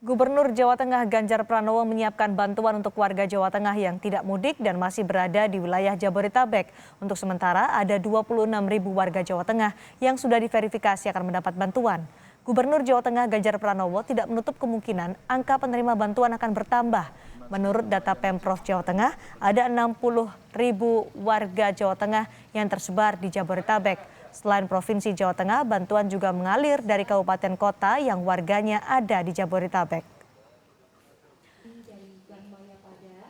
Gubernur Jawa Tengah Ganjar Pranowo menyiapkan bantuan untuk warga Jawa Tengah yang tidak mudik dan masih berada di wilayah Jabodetabek. Untuk sementara ada 26.000 warga Jawa Tengah yang sudah diverifikasi akan mendapat bantuan. Gubernur Jawa Tengah Ganjar Pranowo tidak menutup kemungkinan angka penerima bantuan akan bertambah. Menurut data Pemprov Jawa Tengah, ada 60.000 warga Jawa Tengah yang tersebar di Jabodetabek. Selain Provinsi Jawa Tengah, bantuan juga mengalir dari kabupaten kota yang warganya ada di Jabodetabek.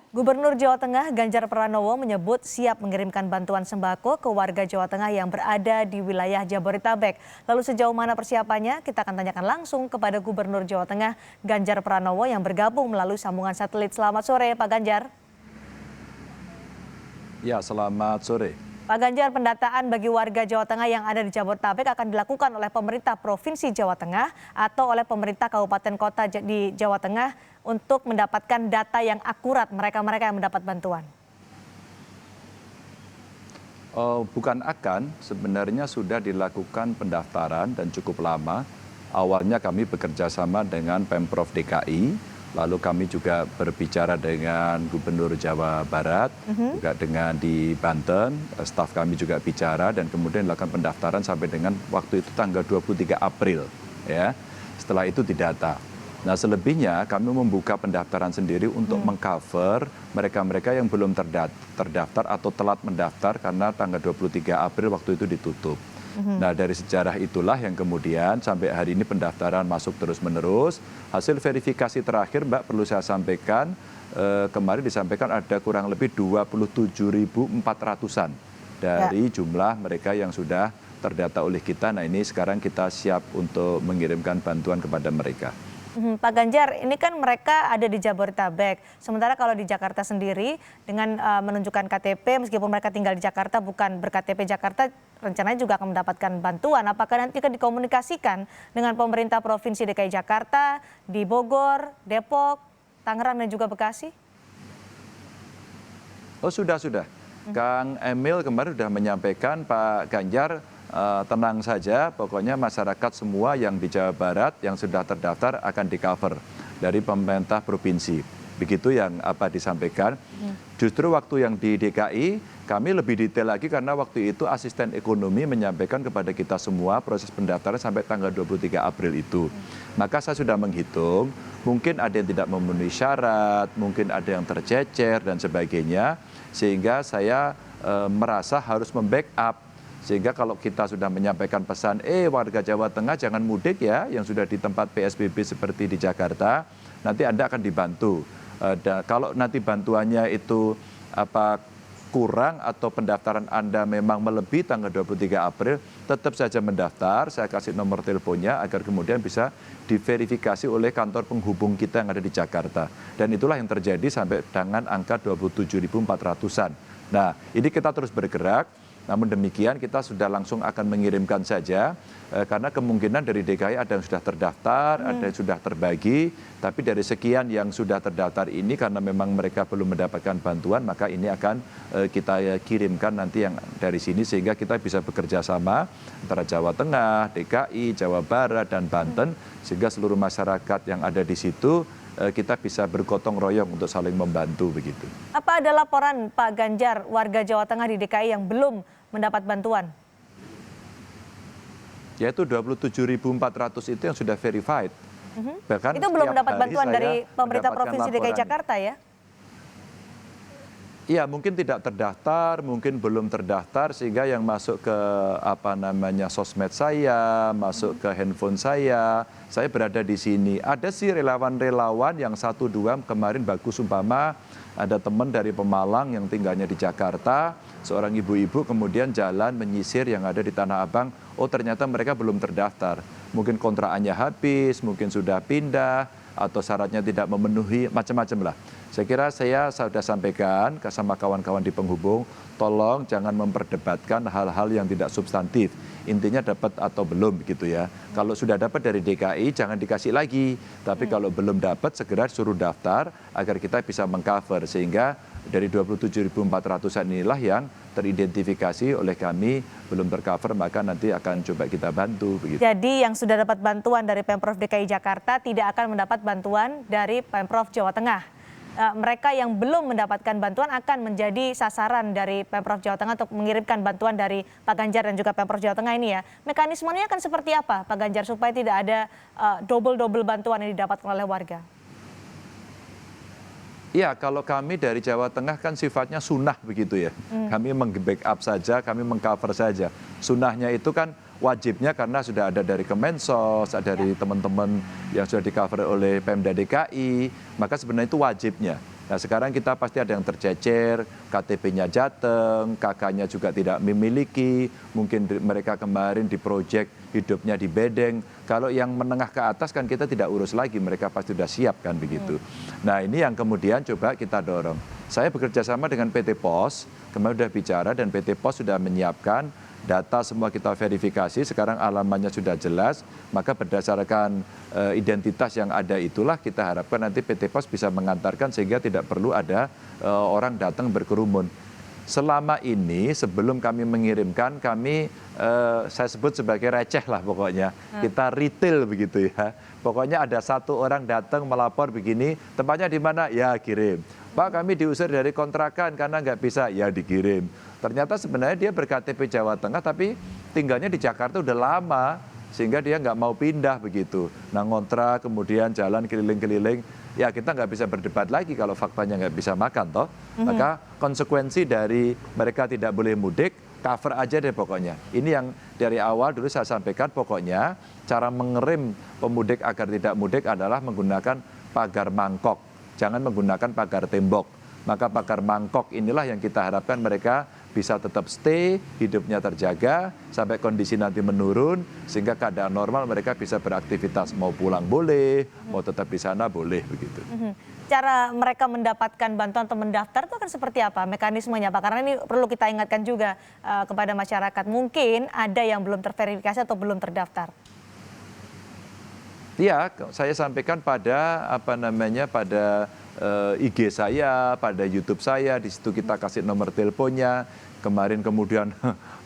Gubernur Jawa Tengah Ganjar Pranowo menyebut siap mengirimkan bantuan sembako ke warga Jawa Tengah yang berada di wilayah Jabodetabek. Lalu sejauh mana persiapannya? Kita akan tanyakan langsung kepada Gubernur Jawa Tengah Ganjar Pranowo yang bergabung melalui sambungan satelit. Selamat sore, Pak Ganjar. Ya, selamat sore. Pak Ganjar, pendataan bagi warga Jawa Tengah yang ada di Jabodetabek akan dilakukan oleh pemerintah Provinsi Jawa Tengah atau oleh pemerintah Kabupaten Kota di Jawa Tengah untuk mendapatkan data yang akurat mereka-mereka yang mendapat bantuan. Bukan akan, sebenarnya sudah dilakukan pendaftaran dan cukup lama. Awalnya kami bekerja sama dengan Pemprov DKI. Lalu kami juga berbicara dengan Gubernur Jawa Barat, juga dengan di Banten, staf kami juga bicara dan kemudian dilakukan pendaftaran sampai dengan waktu itu tanggal 23 April. Ya. Setelah itu didata. Nah selebihnya kami membuka pendaftaran sendiri untuk mengcover mereka-mereka yang belum terdaftar atau telat mendaftar karena tanggal 23 April waktu itu ditutup. Nah dari sejarah itulah yang kemudian sampai hari ini pendaftaran masuk terus-menerus. Hasil verifikasi terakhir Mbak perlu saya sampaikan, kemarin disampaikan ada kurang lebih 27.400-an dari jumlah mereka yang sudah terdata oleh kita. Nah ini sekarang kita siap untuk mengirimkan bantuan kepada mereka. Pak Ganjar, ini kan mereka ada di Jabodetabek. Sementara kalau di Jakarta sendiri dengan menunjukkan KTP, meskipun mereka tinggal di Jakarta bukan ber-KTP Jakarta, rencananya juga akan mendapatkan bantuan. Apakah nanti akan dikomunikasikan dengan pemerintah Provinsi DKI Jakarta, di Bogor, Depok, Tangerang dan juga Bekasi? Oh sudah. Kang Emil kemarin sudah menyampaikan Pak Ganjar, tenang saja, pokoknya masyarakat semua yang di Jawa Barat yang sudah terdaftar akan di-cover dari pemerintah provinsi. Begitu yang apa disampaikan. Justru waktu yang di DKI kami lebih detail lagi karena waktu itu asisten ekonomi menyampaikan kepada kita semua proses pendaftaran sampai tanggal 23 April itu. Maka saya sudah menghitung, mungkin ada yang tidak memenuhi syarat, mungkin ada yang tercecer dan sebagainya. Sehingga saya merasa harus membackup. Sehingga kalau kita sudah menyampaikan pesan, warga Jawa Tengah jangan mudik ya, yang sudah di tempat PSBB seperti di Jakarta, nanti Anda akan dibantu. Kalau nanti bantuannya itu kurang atau pendaftaran Anda memang melebihi tanggal 23 April, tetap saja mendaftar, saya kasih nomor teleponnya agar kemudian bisa diverifikasi oleh kantor penghubung kita yang ada di Jakarta. Dan itulah yang terjadi sampai dengan angka 27.400-an. Nah, ini kita terus bergerak. Namun demikian kita sudah langsung akan mengirimkan saja karena kemungkinan dari DKI ada yang sudah terdaftar, ada yang sudah terbagi, tapi dari sekian yang sudah terdaftar ini karena memang mereka belum mendapatkan bantuan, maka ini akan kita kirimkan nanti yang dari sini sehingga kita bisa bekerja sama antara Jawa Tengah, DKI, Jawa Barat dan Banten sehingga seluruh masyarakat yang ada di situ kita bisa bergotong royong untuk saling membantu begitu. Apa ada laporan Pak Ganjar warga Jawa Tengah di DKI yang belum mendapat bantuan? Yaitu 27.400 itu yang sudah verified. Bahkan itu belum mendapat bantuan dari pemerintah Provinsi DKI Jakarta ya? Iya, mungkin tidak terdaftar, mungkin belum terdaftar sehingga yang masuk ke sosmed saya, masuk ke handphone saya berada di sini. Ada sih relawan-relawan yang 1-2 kemarin bagus umpama ada teman dari Pemalang yang tinggalnya di Jakarta, seorang ibu-ibu kemudian jalan menyisir yang ada di Tanah Abang, oh ternyata mereka belum terdaftar. Mungkin kontrakannya habis, mungkin sudah pindah atau syaratnya tidak memenuhi, macam-macam lah. Saya kira saya sudah sampaikan sama kawan-kawan di penghubung, tolong jangan memperdebatkan hal-hal yang tidak substantif. Intinya dapat atau belum gitu ya. Kalau sudah dapat dari DKI jangan dikasih lagi. Tapi kalau belum dapat segera suruh daftar agar kita bisa mengcover. Sehingga Dari 27.400-an inilah yang teridentifikasi oleh kami belum tercover, maka nanti akan coba kita bantu. Begitu. Jadi yang sudah dapat bantuan dari Pemprov DKI Jakarta tidak akan mendapat bantuan dari Pemprov Jawa Tengah. Mereka yang belum mendapatkan bantuan akan menjadi sasaran dari Pemprov Jawa Tengah untuk mengirimkan bantuan dari Pak Ganjar dan juga Pemprov Jawa Tengah ini ya. Mekanismenya akan seperti apa Pak Ganjar supaya tidak ada double bantuan yang didapatkan oleh warga? Iya, kalau kami dari Jawa Tengah kan sifatnya sunnah begitu ya. Kami meng-backup saja, kami meng-cover saja. Sunnahnya itu kan wajibnya karena sudah ada dari Kemensos, ada dari teman-teman yang sudah di-cover oleh Pemda DKI, maka sebenarnya itu wajibnya. Nah sekarang kita pasti ada yang tercecer, KTP-nya jateng, kakaknya juga tidak memiliki, mungkin mereka kemarin di proyek hidupnya di bedeng. Kalau yang menengah ke atas kan kita tidak urus lagi, mereka pasti sudah siap kan begitu. Nah ini yang kemudian coba kita dorong. Saya bekerja sama dengan PT POS, kemarin sudah bicara dan PT POS sudah menyiapkan data semua kita verifikasi, sekarang alamannya sudah jelas, maka berdasarkan identitas yang ada itulah kita harapkan nanti PT POS bisa mengantarkan sehingga tidak perlu ada orang datang berkerumun. Selama ini sebelum kami mengirimkan, kami saya sebut sebagai receh lah pokoknya, kita retail begitu ya. Pokoknya ada satu orang datang melapor begini, tempatnya di mana? Ya kirim. Pak kami diusir dari kontrakan karena nggak bisa, ya dikirim. Ternyata sebenarnya dia ber-KTP Jawa Tengah tapi tinggalnya di Jakarta udah lama sehingga dia nggak mau pindah begitu. Nah ngontrak kemudian jalan keliling-keliling, ya kita nggak bisa berdebat lagi kalau faktanya nggak bisa makan toh. Maka konsekuensi dari mereka tidak boleh mudik, cover aja deh pokoknya. Ini yang dari awal dulu saya sampaikan, pokoknya cara mengerem pemudik agar tidak mudik adalah menggunakan pagar mangkok. Jangan menggunakan pagar tembok. Maka pagar mangkok inilah yang kita harapkan mereka bisa tetap stay, hidupnya terjaga, sampai kondisi nanti menurun, sehingga keadaan normal mereka bisa beraktivitas. Mau pulang boleh, mau tetap di sana boleh, begitu. Cara mereka mendapatkan bantuan atau mendaftar itu akan seperti apa mekanismenya Pak? Karena ini perlu kita ingatkan juga kepada masyarakat. Mungkin ada yang belum terverifikasi atau belum terdaftar. Iya, saya sampaikan pada pada IG saya, pada YouTube saya, di situ kita kasih nomor teleponnya. Kemarin kemudian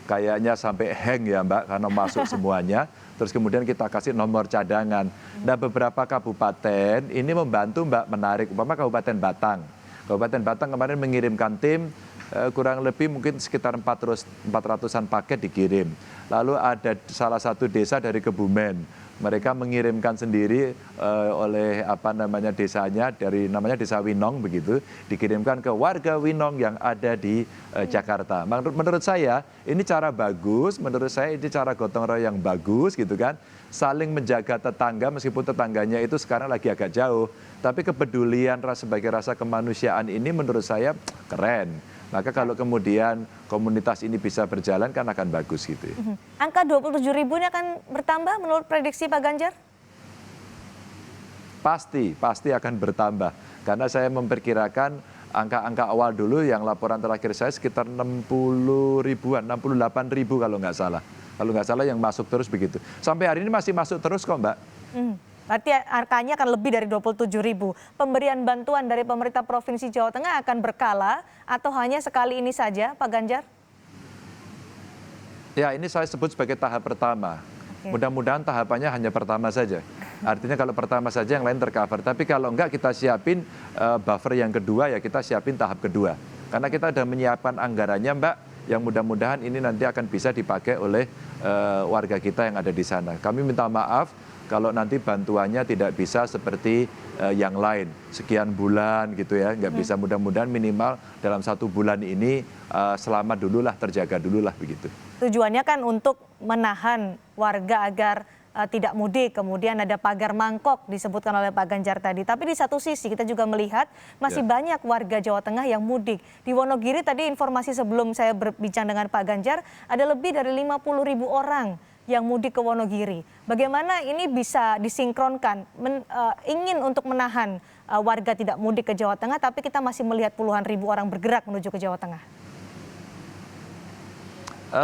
kayaknya sampai hang ya Mbak, karena masuk semuanya. Terus kemudian kita kasih nomor cadangan. Nah beberapa kabupaten ini membantu Mbak menarik, umpama Kabupaten Batang. Kabupaten Batang kemarin mengirimkan tim, kurang lebih mungkin sekitar 400-an paket dikirim. Lalu ada salah satu desa dari Kebumen. Mereka mengirimkan sendiri oleh desanya, dari namanya Desa Winong begitu, dikirimkan ke warga Winong yang ada di Jakarta. Menurut saya ini cara bagus, menurut saya ini cara gotong royong yang bagus gitu kan. Saling menjaga tetangga meskipun tetangganya itu sekarang lagi agak jauh. Tapi kepedulian sebagai rasa kemanusiaan ini menurut saya keren. Maka kalau kemudian komunitas ini bisa berjalan kan akan bagus gitu ya. Angka 27.000 ini akan bertambah menurut prediksi Pak Ganjar? Pasti akan bertambah. Karena saya memperkirakan angka-angka awal dulu yang laporan terakhir saya sekitar 60 ribuan, 68 ribu kalau nggak salah. Kalau nggak salah yang masuk terus begitu. Sampai hari ini masih masuk terus kok Mbak. Berarti angkanya akan lebih dari 27.000. Pemberian bantuan dari pemerintah Provinsi Jawa Tengah akan berkala atau hanya sekali ini saja, Pak Ganjar? Ya, ini saya sebut sebagai tahap pertama. Mudah-mudahan tahapannya hanya pertama saja. Artinya kalau pertama saja yang lain tercover. Tapi kalau enggak kita siapin buffer yang kedua, ya kita siapin tahap kedua. Karena kita sudah menyiapkan anggarannya Mbak, yang mudah-mudahan ini nanti akan bisa dipakai oleh warga kita yang ada di sana. Kami minta maaf kalau nanti bantuannya tidak bisa seperti yang lain, sekian bulan gitu ya, nggak bisa. Mudah-mudahan minimal dalam 1 bulan ini selamat dululah, terjaga dululah begitu. Tujuannya kan untuk menahan warga agar tidak mudik, kemudian ada pagar mangkok disebutkan oleh Pak Ganjar tadi. Tapi di satu sisi kita juga melihat masih banyak warga Jawa Tengah yang mudik. Di Wonogiri tadi informasi sebelum saya berbincang dengan Pak Ganjar, ada lebih dari 50.000 orang yang mudik ke Wonogiri. Bagaimana ini bisa disinkronkan, ingin untuk menahan warga tidak mudik ke Jawa Tengah, tapi kita masih melihat puluhan ribu orang bergerak menuju ke Jawa Tengah.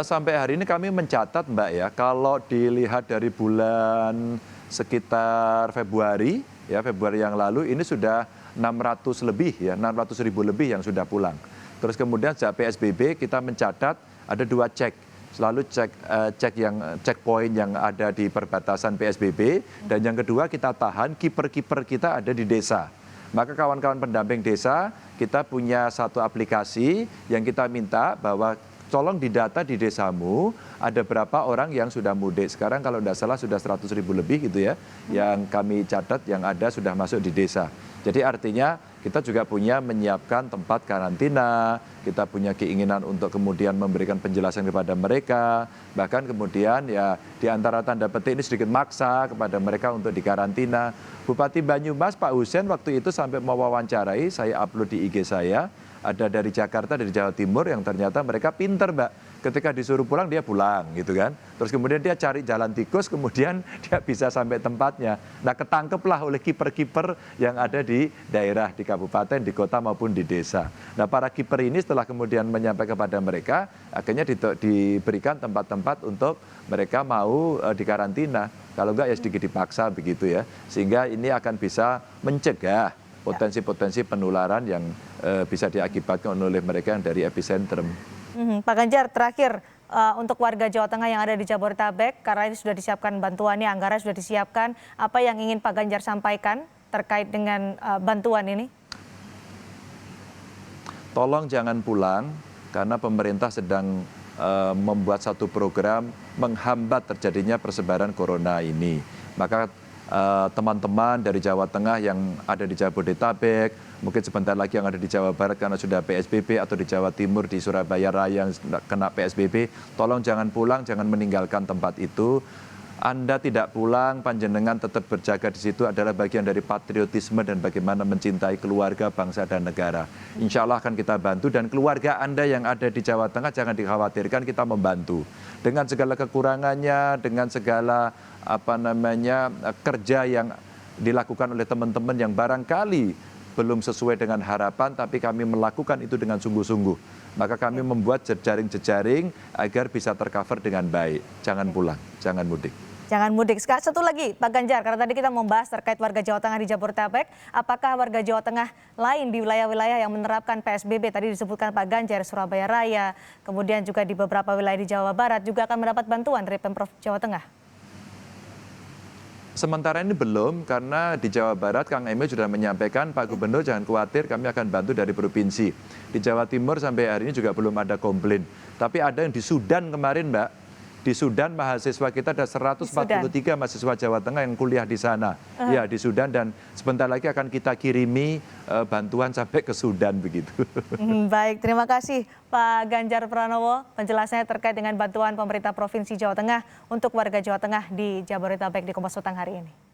Sampai hari ini kami mencatat Mbak ya, kalau dilihat dari bulan sekitar Februari yang lalu, ini sudah 600 lebih ya, 600.000 lebih yang sudah pulang. Terus kemudian sejak PSBB kita mencatat ada 2 selalu checkpoint yang ada di perbatasan PSBB, dan yang kedua kita tahan kiper-kiper kita ada di desa. Maka kawan-kawan pendamping desa, kita punya satu aplikasi yang kita minta bahwa tolong didata di desamu ada berapa orang yang sudah mudik. Sekarang kalau tidak salah sudah 100.000 lebih gitu ya, yang kami catat yang ada sudah masuk di desa. Jadi artinya kita juga punya menyiapkan tempat karantina, kita punya keinginan untuk kemudian memberikan penjelasan kepada mereka, bahkan kemudian ya di antara tanda petik ini sedikit maksa kepada mereka untuk dikarantina. Bupati Banyumas Pak Husein waktu itu sampai mewawancarai, saya upload di IG saya, ada dari Jakarta, dari Jawa Timur yang ternyata mereka pinter Mbak. Ketika disuruh pulang dia pulang gitu kan. Terus kemudian dia cari jalan tikus, kemudian dia bisa sampai tempatnya. Nah ketangkeplah oleh kiper-kiper yang ada di daerah, di kabupaten, di kota maupun di desa. Nah para kiper ini setelah kemudian menyampaikan kepada mereka, akhirnya diberikan tempat-tempat untuk mereka mau dikarantina. Kalau enggak ya sedikit dipaksa begitu ya. Sehingga ini akan bisa mencegah potensi-potensi penularan yang bisa diakibatkan oleh mereka yang dari epicentrum. Pak Ganjar, terakhir untuk warga Jawa Tengah yang ada di Jabodetabek, karena ini sudah disiapkan bantuannya, anggaran sudah disiapkan, apa yang ingin Pak Ganjar sampaikan terkait dengan bantuan ini? Tolong jangan pulang, karena pemerintah sedang membuat satu program menghambat terjadinya persebaran corona ini. Maka teman-teman dari Jawa Tengah yang ada di Jabodetabek, mungkin sebentar lagi yang ada di Jawa Barat karena sudah PSBB, atau di Jawa Timur, di Surabaya Raya yang kena PSBB, tolong jangan pulang, jangan meninggalkan tempat itu. Anda tidak pulang, panjenengan tetap berjaga di situ adalah bagian dari patriotisme dan bagaimana mencintai keluarga, bangsa, dan negara. Insya Allah akan kita bantu, dan keluarga Anda yang ada di Jawa Tengah jangan dikhawatirkan, kita membantu. Dengan segala kekurangannya, dengan segala kerja yang dilakukan oleh teman-teman yang barangkali belum sesuai dengan harapan, tapi kami melakukan itu dengan sungguh-sungguh. Maka kami membuat jejaring-jejaring agar bisa tercover dengan baik. Jangan pulang, jangan mudik. Jangan mudik. Satu lagi Pak Ganjar, karena tadi kita membahas terkait warga Jawa Tengah di Jabodetabek, apakah warga Jawa Tengah lain di wilayah-wilayah yang menerapkan PSBB, tadi disebutkan Pak Ganjar, Surabaya Raya, kemudian juga di beberapa wilayah di Jawa Barat juga akan mendapat bantuan dari Pemprov Jawa Tengah? Sementara ini belum, karena di Jawa Barat Kang Emil sudah menyampaikan, Pak Gubernur jangan khawatir, kami akan bantu dari provinsi. Di Jawa Timur sampai hari ini juga belum ada komplain. Tapi ada yang di Sudan kemarin Mbak. Di Sudan mahasiswa kita ada 143 mahasiswa Jawa Tengah yang kuliah di sana. Ya di Sudan, dan sebentar lagi akan kita kirimi bantuan sampai ke Sudan begitu. Baik, terima kasih Pak Ganjar Pranowo penjelasannya terkait dengan bantuan pemerintah Provinsi Jawa Tengah untuk warga Jawa Tengah di Jabodetabek di Kompas Petang hari ini.